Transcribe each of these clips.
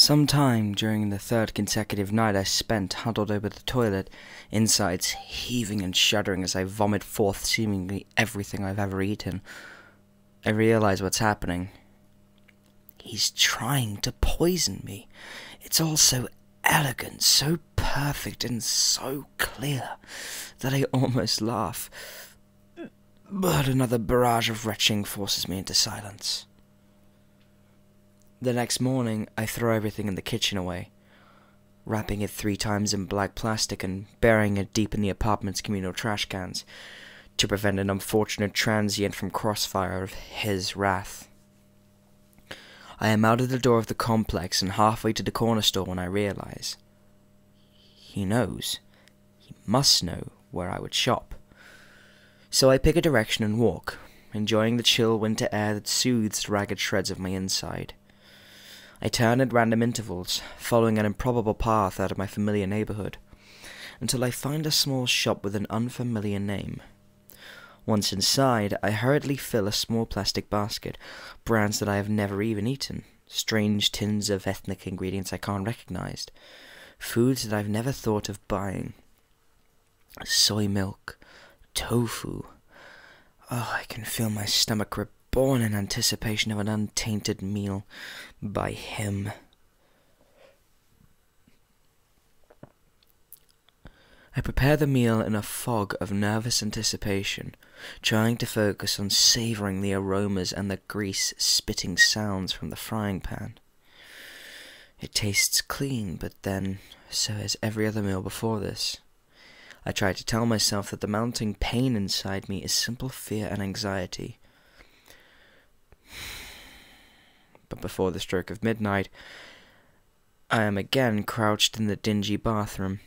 Sometime during the third consecutive night I spent huddled over the toilet, insides heaving and shuddering as I vomit forth seemingly everything I've ever eaten, I realize what's happening. He's trying to poison me. It's all so elegant, so perfect, and so clear that I almost laugh. But another barrage of retching forces me into silence. The next morning, I throw everything in the kitchen away, wrapping it 3 times in black plastic and burying it deep in the apartment's communal trash cans, to prevent an unfortunate transient from crossfire of his wrath. I am out of the door of the complex and halfway to the corner store when I realize. He knows. He must know where I would shop. So I pick a direction and walk, enjoying the chill winter air that soothes the ragged shreds of my inside. I turn at random intervals, following an improbable path out of my familiar neighborhood, until I find a small shop with an unfamiliar name. Once inside, I hurriedly fill a small plastic basket, brands that I have never even eaten, strange tins of ethnic ingredients I can't recognize, foods that I've never thought of buying. Soy milk, tofu. Oh, I can feel my stomach reborn in anticipation of an untainted meal by him. I prepare the meal in a fog of nervous anticipation, trying to focus on savoring the aromas and the grease-spitting sounds from the frying pan. It tastes clean, but then, so has every other meal before this. I try to tell myself that the mounting pain inside me is simple fear and anxiety. But before the stroke of midnight, I am again crouched in the dingy bathroom,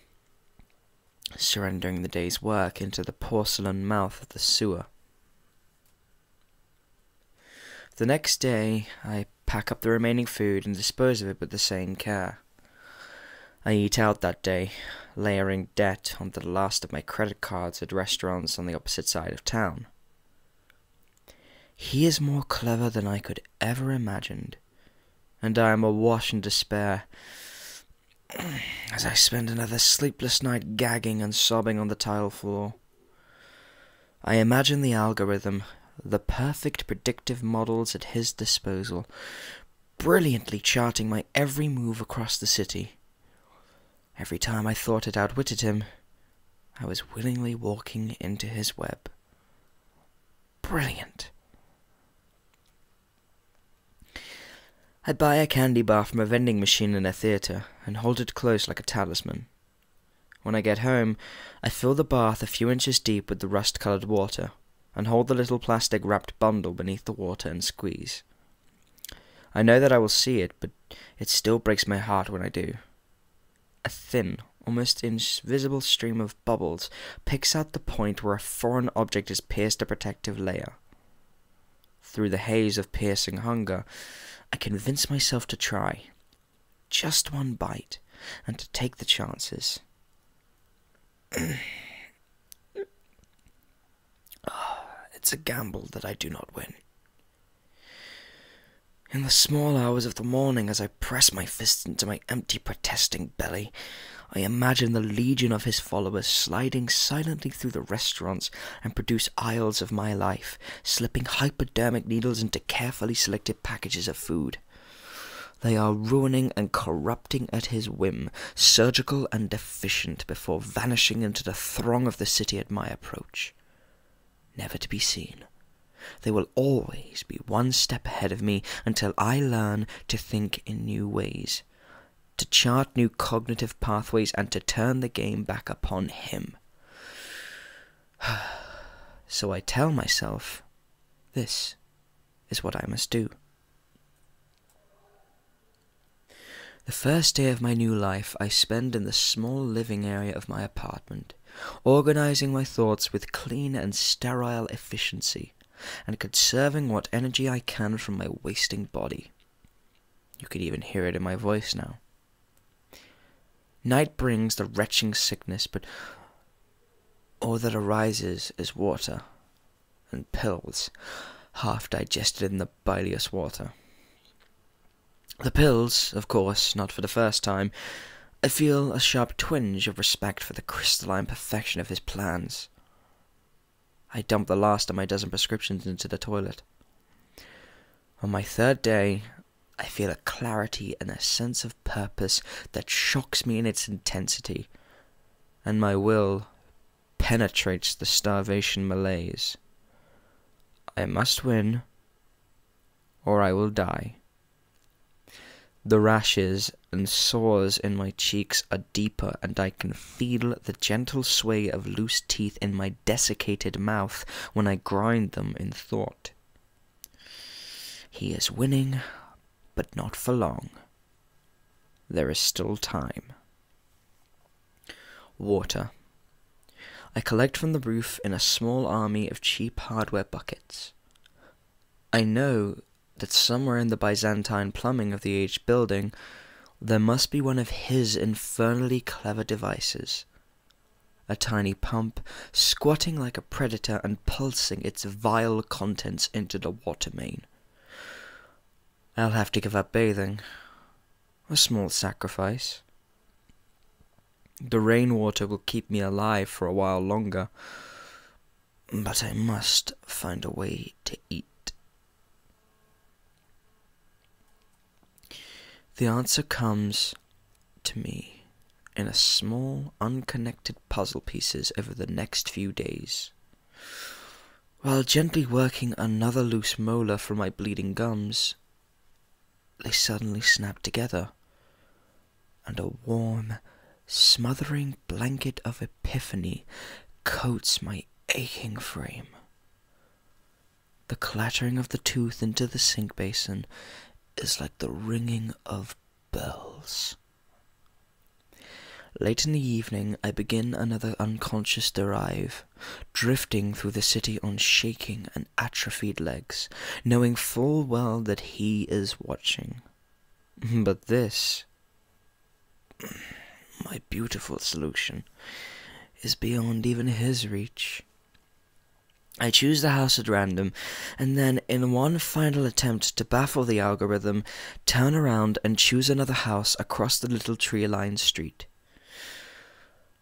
surrendering the day's work into the porcelain mouth of the sewer. The next day, I pack up the remaining food and dispose of it with the same care. I eat out that day, layering debt onto the last of my credit cards at restaurants on the opposite side of town. He is more clever than I could ever imagined, and I am awash in despair as I spend another sleepless night gagging and sobbing on the tile floor. I imagine the algorithm, the perfect predictive models at his disposal, brilliantly charting my every move across the city. Every time I thought it outwitted him, I was willingly walking into his web. Brilliant. I buy a candy bar from a vending machine in a theatre and hold it close like a talisman. When I get home, I fill the bath a few inches deep with the rust-colored water and hold the little plastic-wrapped bundle beneath the water and squeeze. I know that I will see it, but it still breaks my heart when I do. A thin, almost invisible stream of bubbles picks out the point where a foreign object has pierced a protective layer. Through the haze of piercing hunger, I convince myself to try. Just one bite, and to take the chances. It's a gamble that I do not win. In the small hours of the morning, as I press my fists into my empty, protesting belly, I imagine the legion of his followers sliding silently through the restaurants and produce aisles of my life, slipping hypodermic needles into carefully selected packages of food. They are ruining and corrupting at his whim, surgical and efficient, before vanishing into the throng of the city at my approach. Never to be seen. They will always be one step ahead of me until I learn to think in new ways, to chart new cognitive pathways, and to turn the game back upon him. So I tell myself, this is what I must do. The first day of my new life I spend in the small living area of my apartment, organizing my thoughts with clean and sterile efficiency, and conserving what energy I can from my wasting body. You could even hear it in my voice now. Night brings the retching sickness, but all that arises is water, and pills, half digested in the bilious water. The pills, of course, not for the first time. I feel a sharp twinge of respect for the crystalline perfection of his plans. I dump the last of my dozen prescriptions into the toilet. On my third day, I feel a clarity and a sense of purpose that shocks me in its intensity, and my will penetrates the starvation malaise. I must win, or I will die. The rashes and sores in my cheeks are deeper, and I can feel the gentle sway of loose teeth in my desiccated mouth when I grind them in thought. He is winning, but not for long. There is still time. Water. I collect from the roof in a small army of cheap hardware buckets. I know that somewhere in the Byzantine plumbing of the aged building there must be one of his infernally clever devices. A tiny pump, squatting like a predator and pulsing its vile contents into the water main. I'll have to give up bathing. A small sacrifice. The rainwater will keep me alive for a while longer, but I must find a way to eat. The answer comes to me in a small, unconnected puzzle pieces over the next few days. While gently working another loose molar from my bleeding gums, they suddenly snap together, and a warm, smothering blanket of epiphany coats my aching frame. The clattering of the tooth into the sink basin is like the ringing of bells. Late in the evening, I begin another unconscious drive, drifting through the city on shaking and atrophied legs, knowing full well that he is watching. But this, my beautiful solution, is beyond even his reach. I choose the house at random, and then, in one final attempt to baffle the algorithm, turn around and choose another house across the little tree-lined street.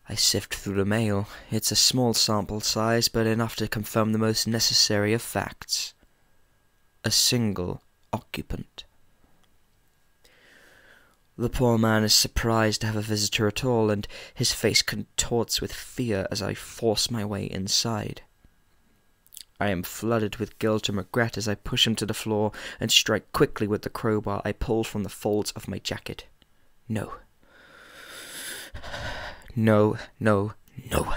I sift through the mail. It's a small sample size, but enough to confirm the most necessary of facts. A single occupant. The poor man is surprised to have a visitor at all, and his face contorts with fear as I force my way inside. I am flooded with guilt and regret as I push him to the floor and strike quickly with the crowbar I pull from the folds of my jacket. No. No, no, no.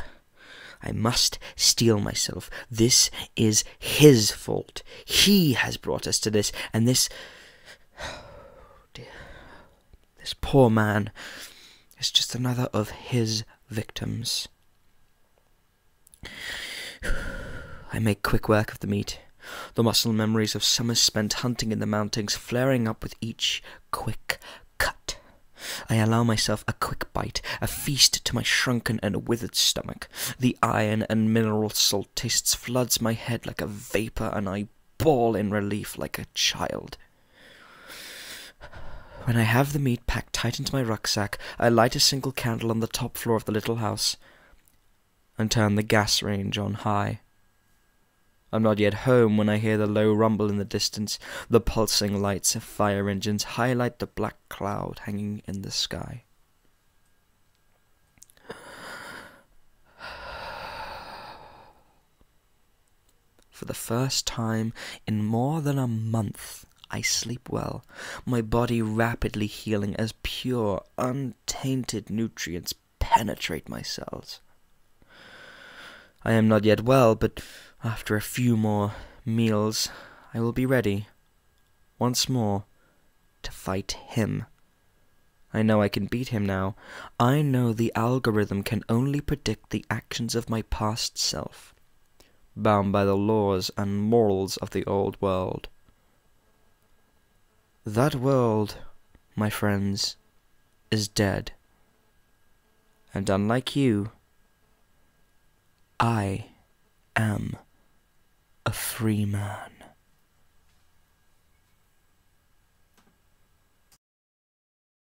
I must steel myself. This is his fault. He has brought us to this, and this... Oh dear. This poor man is just another of his victims. I make quick work of the meat, the muscle memories of summers spent hunting in the mountains flaring up with each quick cut. I allow myself a quick bite, a feast to my shrunken and withered stomach. The iron and mineral salt tastes floods my head like a vapor, and I bawl in relief like a child. When I have the meat packed tight into my rucksack, I light a single candle on the top floor of the little house and turn the gas range on high. I'm not yet home when I hear the low rumble in the distance. The pulsing lights of fire engines highlight the black cloud hanging in the sky. For the first time in more than a month, I sleep well, my body rapidly healing as pure, untainted nutrients penetrate my cells. I am not yet well, but after a few more meals, I will be ready, once more, to fight him. I know I can beat him now. I know the algorithm can only predict the actions of my past self, bound by the laws and morals of the old world. That world, my friends, is dead. And unlike you, I am a free man.